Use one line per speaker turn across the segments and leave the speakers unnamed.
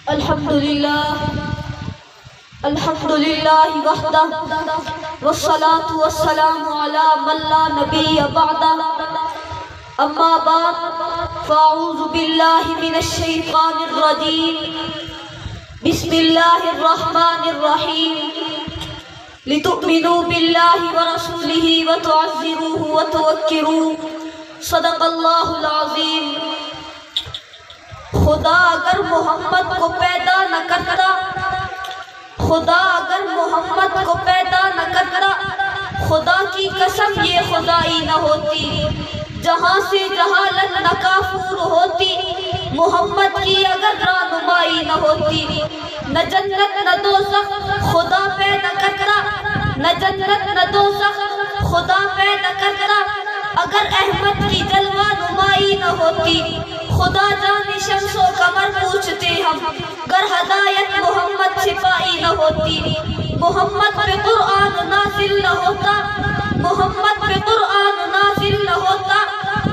الحمدللہ وحدہ والصلاة والسلام علی من لا نبی بعدہ اما بعد فاعوذ باللہ من الشیطان الرجیم بسم اللہ الرحمن الرحیم لتؤمنوا باللہ ورسولہ وتعزروہ وتوکروہ صدق اللہ العظیم۔ خدا اگر محمد کو پیدا نہ کرتا، خدا اگر محمد کو پیدا نہ کرتا، خدا کی قسم یہ خدائی نہ ہوتی۔ جہاں سے جہالت نہ کافور ہوتی، محمد کی اگر رہنمائی نہ ہوتی۔ نہ جنت نہ دوزخ خدا پیدا کرتا، نہ جنت نہ دوزخ خدا پیدا کرتا، اگر احمد کی جلوہ نمائی نہ ہوتی۔ خدا جانے شمس و قمر پوچھتے ہم، گر ہدایت محمد سے پائی نہ ہوتی۔ محمد پہ قرآن نازل نہ ہوتا، محمد پہ قرآن نازل نہ ہوتا،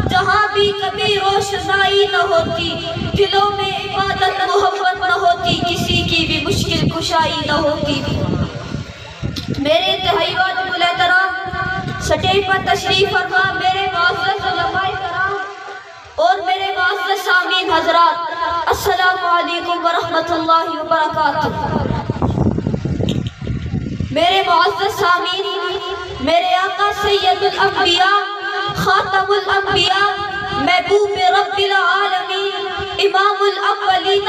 جہاں بھی کبھی روشنائی نہ ہوتی۔ دلوں میں عبادت محبت نہ ہوتی، کسی کی بھی مشکل کشائی نہ ہوتی۔ میرے انتہائی واجب الاحترام سٹیج پر تشریف فرما میرے معزز علماء کرام اور میرے معزز سامعین حضرات، السلام علیکم ورحمۃ اللہ وبرکاتہ۔ میرے معزز سامعین، میرے آقا سید الانبیاء خاتم الانبیاء محبوب رب العالمین امام الاولین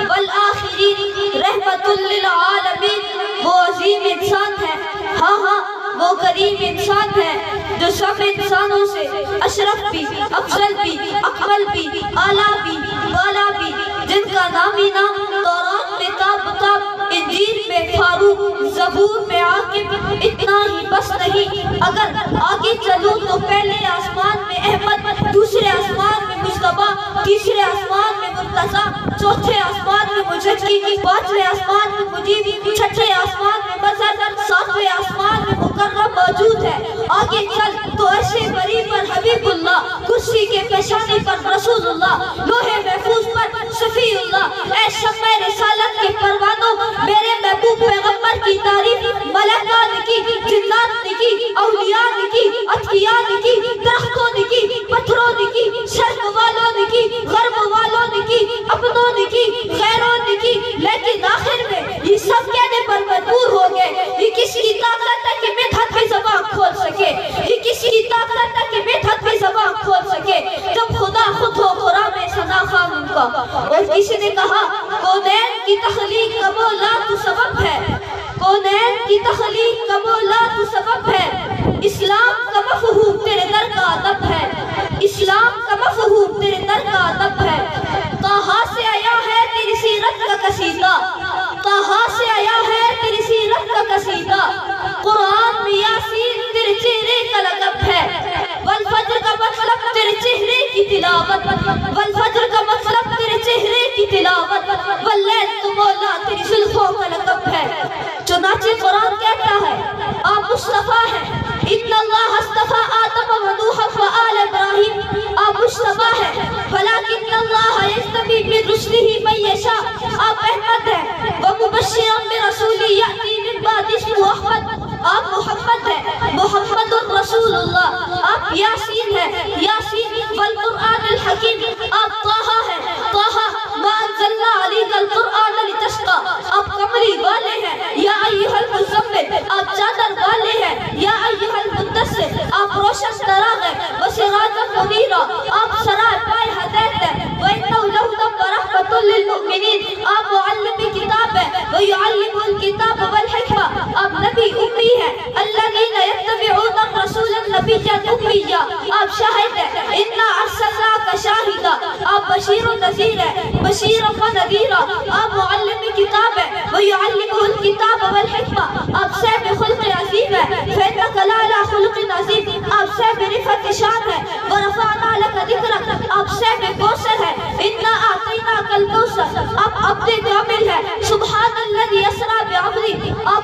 والآخرین رحمت للعالمین وہ عظیم انسان ہے، ہاں وہ کریم انسان ہے جو سب انسانوں سے اشرف بھی، افضل بھی، اکمل بھی، اعلیٰ بھی، والا بھی، جن کا نامی نام تورات میں کتاب، انجیل میں فاروق، زبور میں عاقب، اتنا ہی بس نہیں، اگر آگے چلوں تو پہلے آسمان میں احمد، دوسرے آسمان میں مجتبیٰ، تیسرے آسمان میں مرتضیٰ، چوتھے آسمان میں مجدی، پانچویں آسمان میں مجیب، چھٹے آسمان میں بزر، ساتویں آسمان میں مکرم موجود ہے۔ آگے چل تو عرش بری پر حبیب اللہ، کرسی کے پیشانی پر رسول اللہ، لوح محفوظ پر صفی اللہ۔ اے شمع رسالت کے پروانوں، میرے محبوب پیغمبر کی تعریف ملائکہ نے کی، جنات نے کی، اولیاء نے کی، اتقیاء نے کی، درختوں نے کی، پتھروں نے کی، شرق والوں نے کی، غرب والوں نے کی، اپنوں نے کی، غیروں نے کی، لیکن آخر میں یہ سب کہنے پر مجبور ہو گئے، یہ کس کی طاقت ہے کہ مدحت پہ زبان کھول سکے، یہ کس کی طاقت ہے کہ مدحت پہ زبان کھول سکے، جب خدا خود ہو قرآن میں ثنا خوان ان کا۔ اور کسی نے کہا کونین کی تخلیق کا مولا تو سبب ہے، کونین کی تخلیق کا مولا تو سبب ہے، اسلام کا مفہوم تیرے در کا ادب ہے، اسلام کا مفہوم تیرے در کا ادب ہے۔ کہاں سے آیا ہے تیری سیرت کا قصیدہ، کہاں سے آیا ہے تیری سیرت کا قصیدہ، قرآن میں یاسین تیرے چہرے کا لقب ہے، والفجر کا مطلب تیرے چہرے کی تلاوت، والفجر کا مطلب تیرے چہرے کی تلاوت، واللیل تو مولا تیری زلفوں کا لقب ہے۔ چنانچہ قرآن کہتا ہے آپ مصطفیٰ ہیں، ان اللہ اصطفیٰ آدم و نوح و آل ابراہیم، آپ مصطفیٰ ہیں، ولیکن اللہ یجتبی من رسلہ من یشاء، آپ احمد ہیں، ومبشرا برسول یأتی من بعد اسمہ احمد، آپ محمد ہیں، محمد الرسول اللہ، آپ یاسین ہیں، یاسین والقرآن الحکیم، آپ طٰہٰ ہیں، طٰہٰ ما انزلنا علیک القرآن لتشقیٰ، آپ کمری والے ہیں، یا ایھا المزمل، آپ چادر والے ہیں، یا ایھا المدثر، آپ روشن چراغ ہیں، وسراجا منیرا، آپ سرائے پائے ہدایت ہیں، وإنہ لہدی ورحمۃ للمؤمنین، آپ معلم کتاب ہیں، ویعلم الکتاب والحکمہ، آپ نبی امی ہیں، الذین یتبعون الرسول النبی الامی، آپ شاہد ہیں، انا ارسلناک شاہدا، آپ بشیر و نذیر ہیں، بشیر و نذیرا، آپ معلم کتاب ہیں، ویعلمہ الکتاب والحکمہ، آپ صاحب خلق عظیم ہیں، فإنک لعلی خلق عظیم، آپ صاحب رفعت شان ہیں، ورفعنا لک ذکرک، آپ صاحب کوثر ہیں، انا اعطیناک الکوثر، آپ عبد کامل ہیں، سبحان الذی اسریٰ بعبدہ، آپ